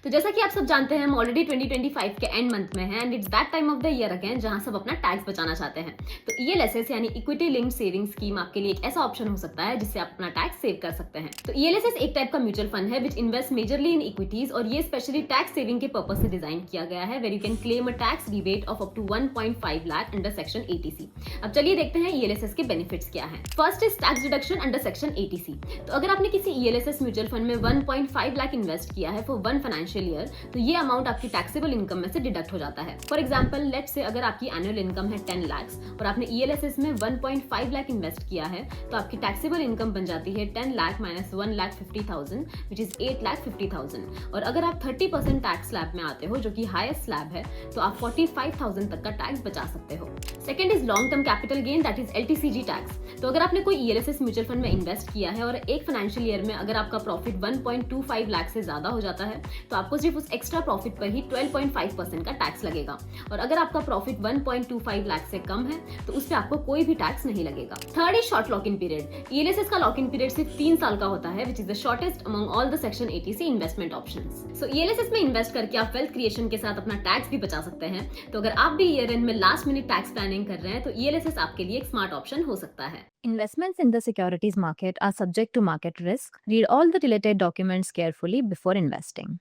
तो जैसा कि आप सब जानते हैं, हम ऑलरेडी 2025 के एंड मंथ में हैं and it's that time of the year again जहां सब अपना टैक्स बचाना चाहते हैं। तो ईएलएसएस यानी इक्विटी लिंक्ड सेविंग स्कीम आपके लिए एक ऐसा ऑप्शन हो सकता है जिससे आप अपना टैक्स सेव कर सकते हैं। तो ईएलएसएस एक टाइप का म्यूचुअल फंड है which invest majorly in equities और ये स्पेशली टैक्स सेविंग के पर्पज से डिजाइन किया गया है, where you can claim a tax rebate of up to 1.5 lakh under section 80C। अब चलिए देखते हैं ईएलएसएस के बेनिफिट्स क्या हैं। First is tax deduction under section 80C। तो अगर आपने किसी ईएलएसएस म्यूचुअल फंड में 1.5 लाख इन्वेस्ट किया है फॉर वन फाइनेंशियल ईयर, तो ये अमाउंट आपकी टैक्सेबल इनकम में से डिडक्ट हो जाता है। फॉर एग्जांपल, लेट्स से अगर आपकी एनुअल इनकम है 10 लाख और आपने ईएलएसएस में 1.5 लाख इन्वेस्ट किया है, तो आपकी टैक्सेबल इनकम बन जाती है 10 लाख माइनस 1,50,000 विच इज 8,50,000। और अगर आप 30% टैक्स स्लैब में आते हो, जो कि हाईएस्ट स्लैब है, तो आप 45,000 तक का टैक्स बचा सकते हो। Second is long term capital gain, that is LTCG tax. तो अगर आपने कोई ईएलएसएस म्यूचुअल फंड में इन्वेस्ट किया है और एक फाइनेंशियल ईयर में अगर आपका प्रॉफिट 1.25 लाख से ज्यादा हो जाता है, तो आपको सिर्फ उस एक्स्ट्रा प्रॉफिट पर ही 12.5% का टैक्स लगेगा। और अगर आपका प्रॉफिट 1.25 लाख से कम है, तो उस पर आपको कोई भी टैक्स नहीं लगेगा। Third is short lock in period. ELSS का लॉक इन पीरियड सिर्फ 3 साल का होता है, which is the shortest among all the section 80C investment options. So ELSS में इन्वेस्ट करके आप वेल्थ क्रिएशन के साथ अपना टैक्स भी बचा सकते हैं। तो अगर आप भी ईयर एंड में लास्ट मिनट टैक्स प्लानिंग कर रहे हैं, तो ईएलएसएस आपके लिए एक स्मार्ट ऑप्शन हो सकता है। Investments in the securities market are subject to market risk. Read all the related documents carefully before investing.